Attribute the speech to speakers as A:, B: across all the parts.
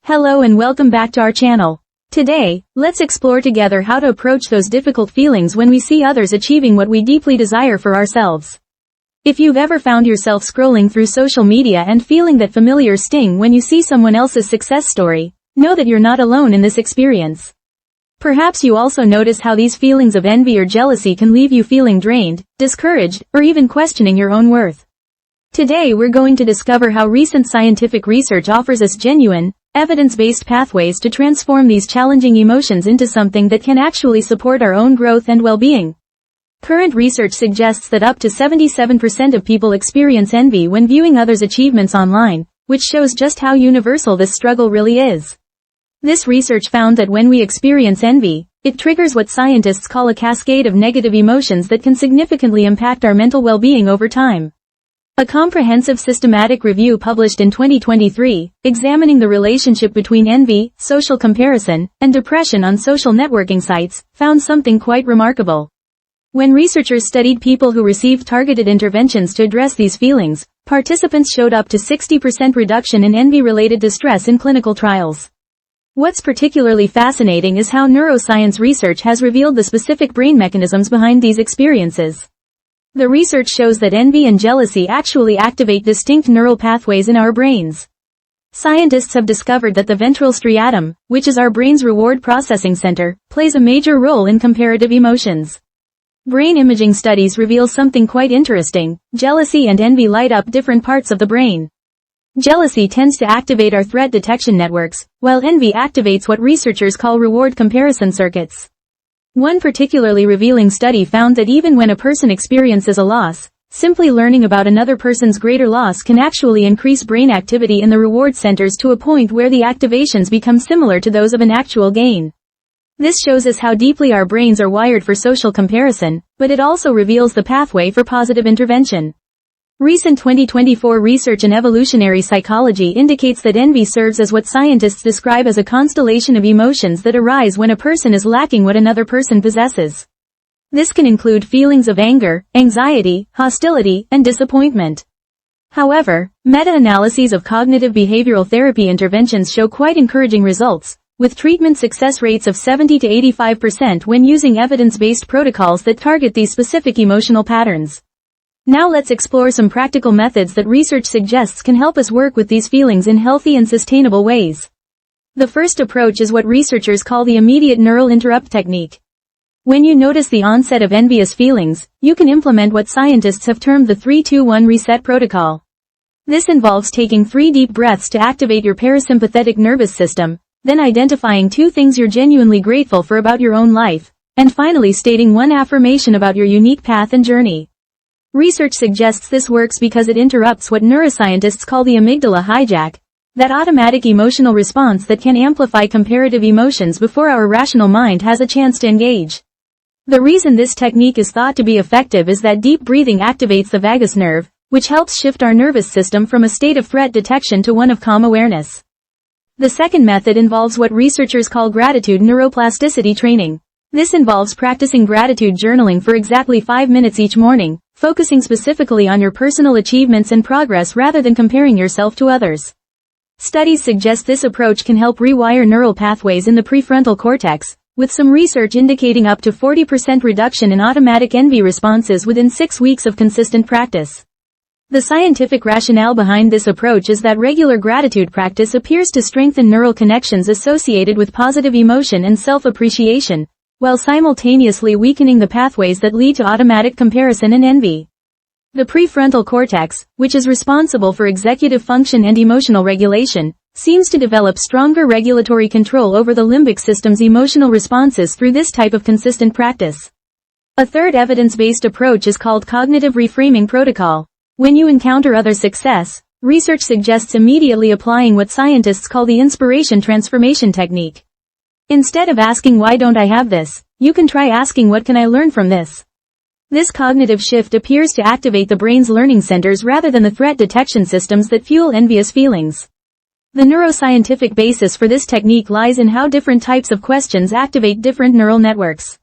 A: Hello and welcome back to our channel. Today, let's explore together how to approach those difficult feelings when we see others achieving what we deeply desire for ourselves. If you've ever found yourself scrolling through social media and feeling that familiar sting when you see someone else's success story, know that you're not alone in this experience. Perhaps you also notice how these feelings of envy or jealousy can leave you feeling drained, discouraged, or even questioning your own worth. Today we're going to discover how recent scientific research offers us genuine, evidence-based pathways to transform these challenging emotions into something that can actually support our own growth and well-being. Current research suggests that up to 77% of people experience envy when viewing others' achievements online, which shows just how universal this struggle really is. This research found that when we experience envy, it triggers what scientists call a cascade of negative emotions that can significantly impact our mental well-being over time. A comprehensive systematic review published in 2023, examining the relationship between envy, social comparison, and depression on social networking sites, found something quite remarkable. When researchers studied people who received targeted interventions to address these feelings, participants showed up to 60% reduction in envy-related distress in clinical trials. What's particularly fascinating is how neuroscience research has revealed the specific brain mechanisms behind these experiences. The research shows that envy and jealousy actually activate distinct neural pathways in our brains. Scientists have discovered that the ventral striatum, which is our brain's reward processing center, plays a major role in comparative emotions. Brain imaging studies reveal something quite interesting: jealousy and envy light up different parts of the brain. Jealousy tends to activate our threat detection networks, while envy activates what researchers call reward comparison circuits. One particularly revealing study found that even when a person experiences a loss, simply learning about another person's greater loss can actually increase brain activity in the reward centers to a point where the activations become similar to those of an actual gain. This shows us how deeply our brains are wired for social comparison, but it also reveals the pathway for positive intervention. Recent 2024 research in evolutionary psychology indicates that envy serves as what scientists describe as a constellation of emotions that arise when a person is lacking what another person possesses. This can include feelings of anger, anxiety, hostility, and disappointment. However, meta-analyses of cognitive behavioral therapy interventions show quite encouraging results, with treatment success rates of 70 to 85% when using evidence-based protocols that target these specific emotional patterns. Now let's explore some practical methods that research suggests can help us work with these feelings in healthy and sustainable ways. The first approach is what researchers call the immediate neural interrupt technique. When you notice the onset of envious feelings, you can implement what scientists have termed the 3-2-1 reset protocol. This involves taking 3 deep breaths to activate your parasympathetic nervous system, then identifying 2 things you're genuinely grateful for about your own life, and finally stating 1 affirmation about your unique path and journey. Research suggests this works because it interrupts what neuroscientists call the amygdala hijack, that automatic emotional response that can amplify comparative emotions before our rational mind has a chance to engage. The reason this technique is thought to be effective is that deep breathing activates the vagus nerve, which helps shift our nervous system from a state of threat detection to one of calm awareness. The second method involves what researchers call gratitude neuroplasticity training. This involves practicing gratitude journaling for exactly 5 minutes each morning, focusing specifically on your personal achievements and progress rather than comparing yourself to others. Studies suggest this approach can help rewire neural pathways in the prefrontal cortex, with some research indicating up to 40% reduction in automatic envy responses within 6 weeks of consistent practice. The scientific rationale behind this approach is that regular gratitude practice appears to strengthen neural connections associated with positive emotion and self-appreciation, while simultaneously weakening the pathways that lead to automatic comparison and envy. The prefrontal cortex, which is responsible for executive function and emotional regulation, seems to develop stronger regulatory control over the limbic system's emotional responses through this type of consistent practice. A third evidence-based approach is called cognitive reframing protocol. When you encounter other success, research suggests immediately applying what scientists call the inspiration transformation technique. Instead of asking why don't I have this, you can try asking what can I learn from this. This cognitive shift appears to activate the brain's learning centers rather than the threat detection systems that fuel envious feelings. The neuroscientific basis for this technique lies in how different types of questions activate different neural networks.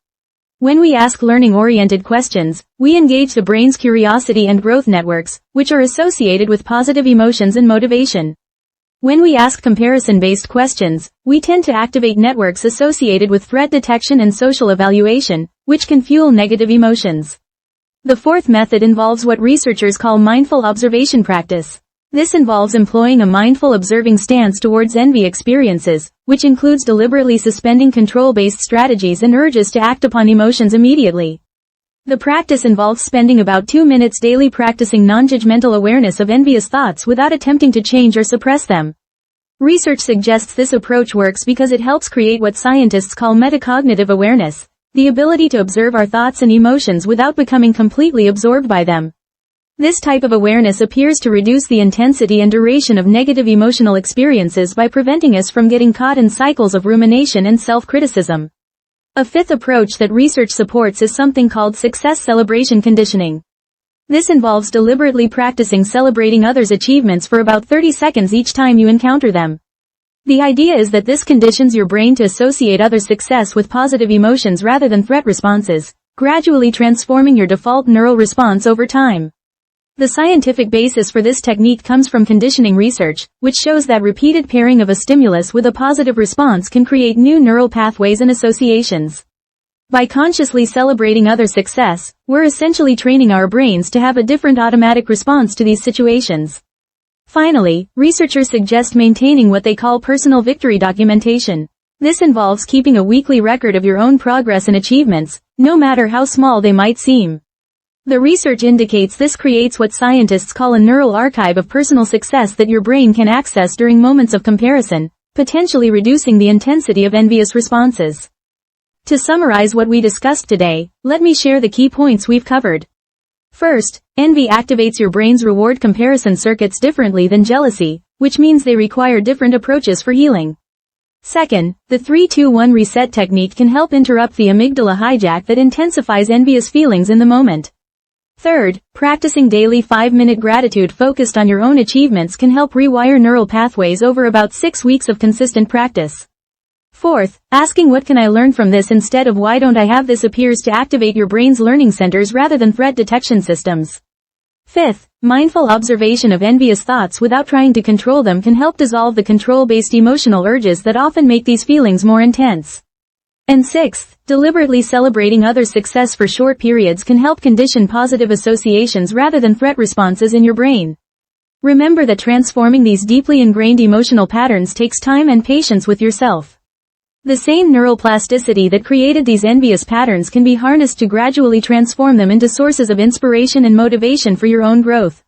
A: When we ask learning-oriented questions, we engage the brain's curiosity and growth networks, which are associated with positive emotions and motivation. When we ask comparison-based questions, we tend to activate networks associated with threat detection and social evaluation, which can fuel negative emotions. The fourth method involves what researchers call mindful observation practice. This involves employing a mindful observing stance towards envy experiences, which includes deliberately suspending control-based strategies and urges to act upon emotions immediately. The practice involves spending about 2 minutes daily practicing non-judgmental awareness of envious thoughts without attempting to change or suppress them. Research suggests this approach works because it helps create what scientists call metacognitive awareness, the ability to observe our thoughts and emotions without becoming completely absorbed by them. This type of awareness appears to reduce the intensity and duration of negative emotional experiences by preventing us from getting caught in cycles of rumination and self-criticism. A fifth approach that research supports is something called success celebration conditioning. This involves deliberately practicing celebrating others' achievements for about 30 seconds each time you encounter them. The idea is that this conditions your brain to associate others' success with positive emotions rather than threat responses, gradually transforming your default neural response over time. The scientific basis for this technique comes from conditioning research, which shows that repeated pairing of a stimulus with a positive response can create new neural pathways and associations. By consciously celebrating others' success, we're essentially training our brains to have a different automatic response to these situations. Finally, researchers suggest maintaining what they call personal victory documentation. This involves keeping a weekly record of your own progress and achievements, no matter how small they might seem. The research indicates this creates what scientists call a neural archive of personal success that your brain can access during moments of comparison, potentially reducing the intensity of envious responses. To summarize what we discussed today, let me share the key points we've covered. First, envy activates your brain's reward comparison circuits differently than jealousy, which means they require different approaches for healing. Second, the 3-2-1 reset technique can help interrupt the amygdala hijack that intensifies envious feelings in the moment. Third, practicing daily 5-minute gratitude focused on your own achievements can help rewire neural pathways over about 6 weeks of consistent practice. Fourth, asking what can I learn from this instead of why don't I have this appears to activate your brain's learning centers rather than threat detection systems. Fifth, mindful observation of envious thoughts without trying to control them can help dissolve the control-based emotional urges that often make these feelings more intense. And sixth, deliberately celebrating others' success for short periods can help condition positive associations rather than threat responses in your brain. Remember that transforming these deeply ingrained emotional patterns takes time and patience with yourself. The same neural plasticity that created these envious patterns can be harnessed to gradually transform them into sources of inspiration and motivation for your own growth.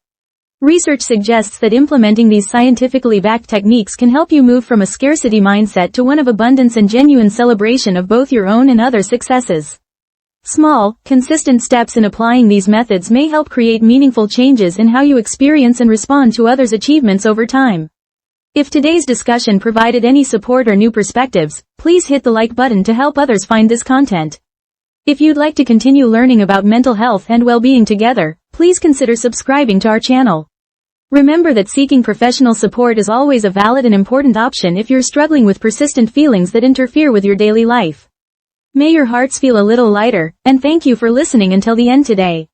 A: Research suggests that implementing these scientifically backed techniques can help you move from a scarcity mindset to one of abundance and genuine celebration of both your own and others' successes. Small, consistent steps in applying these methods may help create meaningful changes in how you experience and respond to others' achievements over time. If today's discussion provided any support or new perspectives, please hit the like button to help others find this content. If you'd like to continue learning about mental health and well-being together, please consider subscribing to our channel. Remember that seeking professional support is always a valid and important option if you're struggling with persistent feelings that interfere with your daily life. May your hearts feel a little lighter, and thank you for listening until the end today.